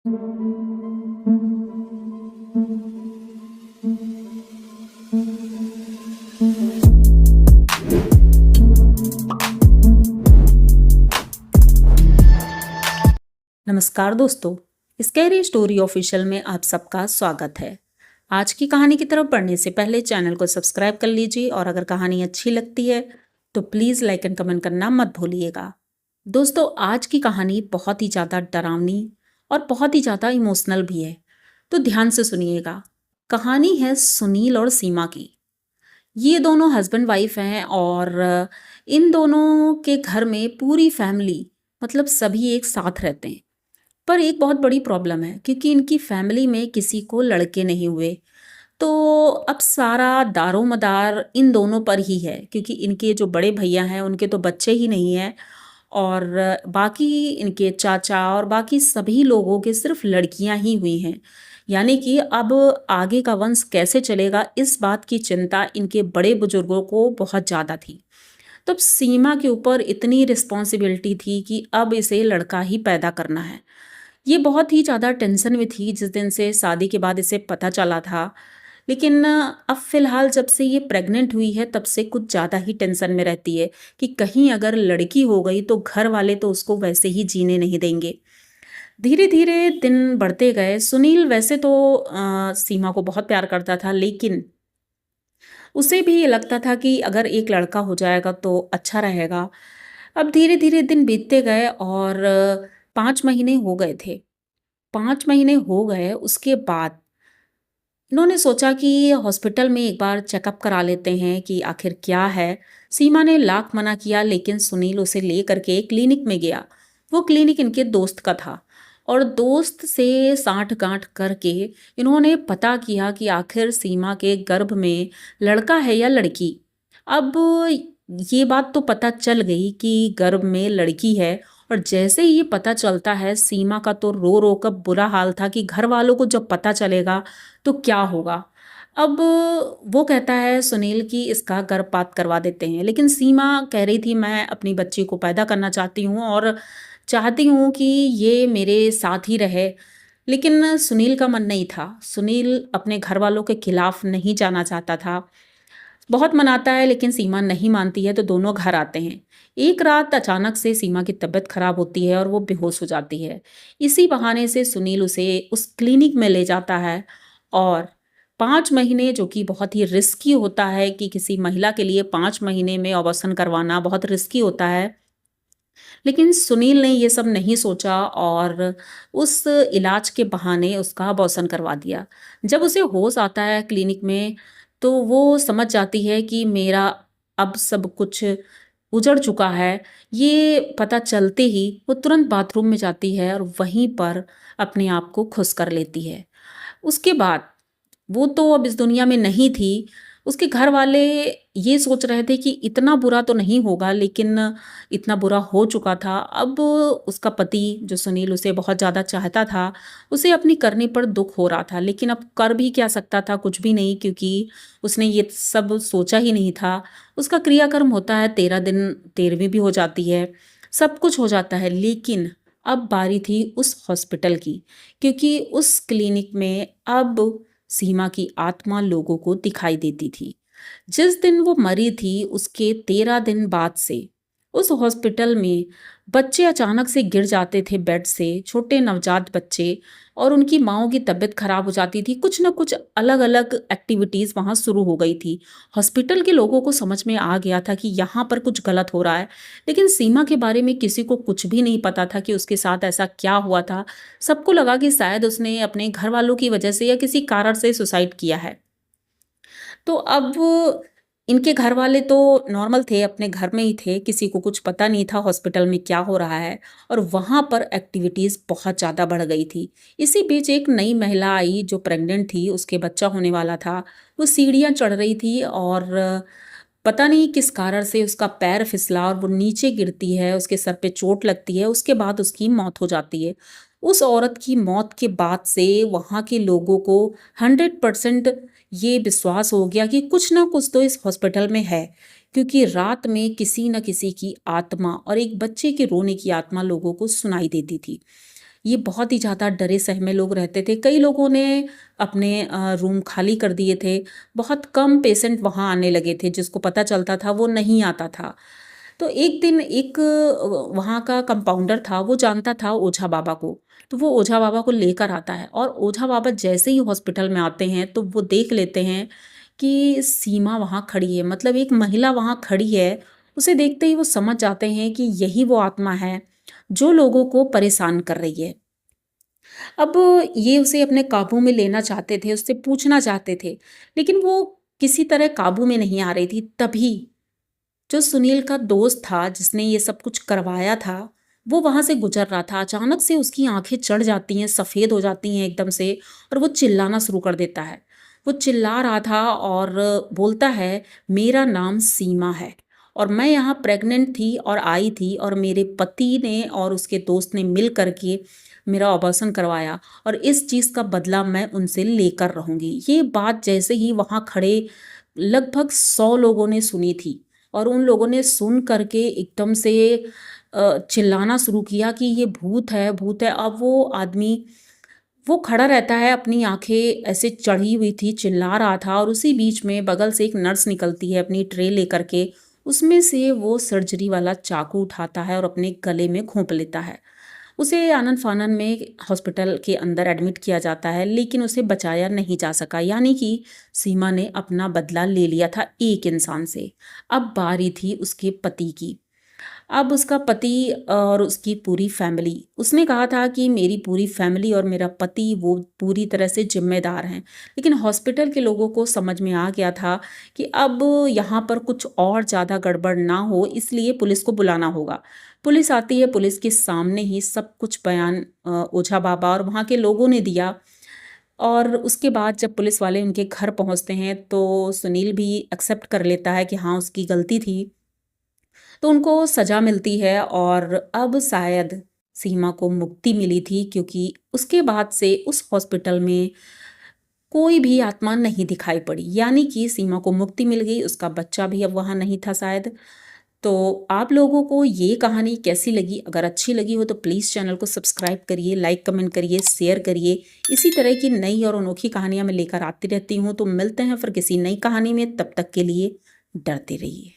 नमस्कार दोस्तों, scary story official में आप सबका स्वागत है। आज की कहानी की तरफ बढ़ने से पहले चैनल को सब्सक्राइब कर लीजिए और अगर कहानी अच्छी लगती है तो प्लीज़ लाइक एंड कमेंट करना मत भूलिएगा। दोस्तों, आज की कहानी बहुत ही ज़्यादा डरावनी और बहुत ही ज़्यादा इमोशनल भी है, तो ध्यान से सुनिएगा। कहानी है सुनील और सीमा की। ये दोनों हस्बैंड वाइफ हैं और इन दोनों के घर में पूरी फैमिली मतलब सभी एक साथ रहते हैं। पर एक बहुत बड़ी प्रॉब्लम है क्योंकि इनकी फैमिली में किसी को लड़के नहीं हुए। तो अब सारा दारोमदार इन दोनों पर ही है क्योंकि इनके जो बड़े भैया हैं उनके तो बच्चे ही नहीं हैं और बाकी इनके चाचा और बाकी सभी लोगों के सिर्फ लड़कियां ही हुई हैं। यानी कि अब आगे का वंश कैसे चलेगा इस बात की चिंता इनके बड़े बुजुर्गों को बहुत ज़्यादा थी। तब सीमा के ऊपर इतनी रिस्पॉन्सिबिलिटी थी कि अब इसे लड़का ही पैदा करना है। ये बहुत ही ज़्यादा टेंशन में थी जिस दिन से शादी के बाद इसे पता चला था। लेकिन अब फ़िलहाल जब से ये प्रेग्नेंट हुई है तब से कुछ ज़्यादा ही टेंशन में रहती है कि कहीं अगर लड़की हो गई तो घर वाले तो उसको वैसे ही जीने नहीं देंगे। धीरे-धीरे दिन बढ़ते गए। सुनील वैसे तो सीमा को बहुत प्यार करता था, लेकिन उसे भी ये लगता था कि अगर एक लड़का हो जाएगा तो अच्छा रहेगा। अब धीरे-धीरे दिन बीतते गए और 5 महीने हो गए थे। 5 महीने हो गए, उसके बाद इन्होंने सोचा कि हॉस्पिटल में एक बार चेकअप करा लेते हैं कि आखिर क्या है। सीमा ने लाख मना किया लेकिन सुनील उसे लेकर के क्लिनिक में गया। वो क्लिनिक इनके दोस्त का था और दोस्त से साठ-गांठ करके इन्होंने पता किया कि आखिर सीमा के गर्भ में लड़का है या लड़की। अब ये बात तो पता चल गई कि गर्भ में लड़की है और जैसे ही ये पता चलता है सीमा का तो रो रो कर बुरा हाल था कि घर वालों को जब पता चलेगा तो क्या होगा। अब वो कहता है सुनील कि इसका गर्भपात करवा देते हैं, लेकिन सीमा कह रही थी मैं अपनी बच्ची को पैदा करना चाहती हूँ और चाहती हूँ कि ये मेरे साथ ही रहे। लेकिन सुनील का मन नहीं था। सुनील अपने घर वालों के खिलाफ नहीं जाना चाहता था। बहुत मनाता है लेकिन सीमा नहीं मानती है तो दोनों घर आते हैं। एक रात अचानक से सीमा की तबीयत खराब होती है और वो बेहोश हो जाती है। इसी बहाने से सुनील उसे उस क्लिनिक में ले जाता है और 5 महीने, जो कि बहुत ही रिस्की होता है कि किसी महिला के लिए 5 महीने में अबॉर्शन करवाना बहुत रिस्की होता है। लेकिन सुनील ने ये सब नहीं सोचा और उस इलाज के बहाने उसका अबॉर्शन करवा दिया। जब उसे होश आता है क्लिनिक में, तो वो समझ जाती है कि मेरा अब सब कुछ उजड़ चुका है। ये पता चलते ही वो तुरंत बाथरूम में जाती है और वहीं पर अपने आप को खुश कर लेती है। उसके बाद वो तो अब इस दुनिया में नहीं थी। उसके घर वाले ये सोच रहे थे कि इतना बुरा तो नहीं होगा, लेकिन इतना बुरा हो चुका था। अब उसका पति जो सुनील उसे बहुत ज़्यादा चाहता था, उसे अपनी करनी पर दुःख हो रहा था। लेकिन अब कर भी क्या सकता था? कुछ भी नहीं, क्योंकि उसने ये सब सोचा ही नहीं था। उसका क्रियाकर्म होता है, 13 दिन 13वीं भी हो जाती है, सब कुछ हो जाता है। लेकिन अब बारी थी उस हॉस्पिटल की, क्योंकि उस क्लिनिक में अब सीमा की आत्मा लोगों को दिखाई देती थी। जिस दिन वो मरी थी उसके 13 दिन बाद से उस हॉस्पिटल में बच्चे अचानक से गिर जाते थे बेड से, छोटे नवजात बच्चे, और उनकी माँओं की तबीयत खराब हो जाती थी। कुछ ना कुछ अलग अलग एक्टिविटीज़ वहाँ शुरू हो गई थी। हॉस्पिटल के लोगों को समझ में आ गया था कि यहाँ पर कुछ गलत हो रहा है, लेकिन सीमा के बारे में किसी को कुछ भी नहीं पता था कि उसके साथ ऐसा क्या हुआ था। सबको लगा कि शायद उसने अपने घर वालों की वजह से या किसी कारण से सुसाइड किया है। तो अब इनके घर वाले तो नॉर्मल थे, अपने घर में ही थे, किसी को कुछ पता नहीं था हॉस्पिटल में क्या हो रहा है और वहाँ पर एक्टिविटीज़ बहुत ज़्यादा बढ़ गई थी। इसी बीच एक नई महिला आई जो प्रेग्नेंट थी, उसके बच्चा होने वाला था। वो सीढ़ियाँ चढ़ रही थी और पता नहीं किस कारण से उसका पैर फिसला और वो नीचे गिरती है, उसके सर पे चोट लगती है, उसके बाद उसकी मौत हो जाती है। उस औरत की मौत के बाद से वहाँ के लोगों को 100% ये विश्वास हो गया कि कुछ ना कुछ तो इस हॉस्पिटल में है, क्योंकि रात में किसी न किसी की आत्मा और एक बच्चे के रोने की आत्मा लोगों को सुनाई देती थी। ये बहुत ही ज़्यादा डरे सहमे लोग रहते थे। कई लोगों ने अपने रूम खाली कर दिए थे। बहुत कम पेशेंट वहाँ आने लगे थे, जिसको पता चलता था वो नहीं आता था। तो एक दिन एक वहाँ का कंपाउंडर था, वो जानता था ओझा बाबा को, तो वो ओझा बाबा को लेकर आता है और ओझा बाबा जैसे ही हॉस्पिटल में आते हैं तो वो देख लेते हैं कि सीमा वहाँ खड़ी है, मतलब एक महिला वहाँ खड़ी है। उसे देखते ही वो समझ जाते हैं कि यही वो आत्मा है जो लोगों को परेशान कर रही है। अब ये उसे अपने काबू में लेना चाहते थे, उससे पूछना चाहते थे, लेकिन वो किसी तरह काबू में नहीं आ रही थी। तभी जो सुनील का दोस्त था जिसने ये सब कुछ करवाया था, वो वहाँ से गुजर रहा था। अचानक से उसकी आंखें चढ़ जाती हैं, सफ़ेद हो जाती हैं एकदम से, और वो चिल्लाना शुरू कर देता है। वो चिल्ला रहा था और बोलता है, मेरा नाम सीमा है और मैं यहाँ प्रेग्नेंट थी और आई थी, और मेरे पति ने और उसके दोस्त ने मिल करके मेरा ऑपरेशन करवाया और इस चीज़ का बदला मैं उनसे लेकर रहूँगी। ये बात जैसे ही वहाँ खड़े लगभग 100 लोगों ने सुनी थी, और उन लोगों ने सुन करके एकदम से चिल्लाना शुरू किया कि ये भूत है, भूत है। अब वो आदमी वो खड़ा रहता है, अपनी आंखें ऐसे चढ़ी हुई थी, चिल्ला रहा था, और उसी बीच में बगल से एक नर्स निकलती है अपनी ट्रे लेकर के। उसमें से वो सर्जरी वाला चाकू उठाता है और अपने गले में घोंप लेता है। उसे आनन फानन में हॉस्पिटल के अंदर एडमिट किया जाता है, लेकिन उसे बचाया नहीं जा सका। यानी कि सीमा ने अपना बदला ले लिया था एक इंसान से। अब बारी थी उसके पति की। अब उसका पति और उसकी पूरी फैमिली, उसने कहा था कि मेरी पूरी फैमिली और मेरा पति वो पूरी तरह से जिम्मेदार हैं, लेकिन हॉस्पिटल के लोगों को समझ में आ गया था कि अब यहाँ पर कुछ और ज़्यादा गड़बड़ ना हो, इसलिए पुलिस को बुलाना होगा। पुलिस आती है, पुलिस के सामने ही सब कुछ बयान ओझा बाबा और वहाँ के लोगों ने दिया। और उसके बाद जब पुलिस वाले उनके घर पहुँचते हैं तो सुनील भी एक्सेप्ट कर लेता है कि हाँ, उसकी गलती थी। तो उनको सज़ा मिलती है और अब शायद सीमा को मुक्ति मिली थी, क्योंकि उसके बाद से उस हॉस्पिटल में कोई भी आत्मा नहीं दिखाई पड़ी। यानी कि सीमा को मुक्ति मिल गई, उसका बच्चा भी अब वहाँ नहीं था शायद। तो आप लोगों को ये कहानी कैसी लगी? अगर अच्छी लगी हो तो प्लीज़ चैनल को सब्सक्राइब करिए, लाइक कमेंट करिए, शेयर करिए। इसी तरह की नई और अनोखी कहानियाँ मैं लेकर आती रहती हूँ। तो मिलते हैं फिर किसी नई कहानी में, तब तक के लिए डरते रहिए।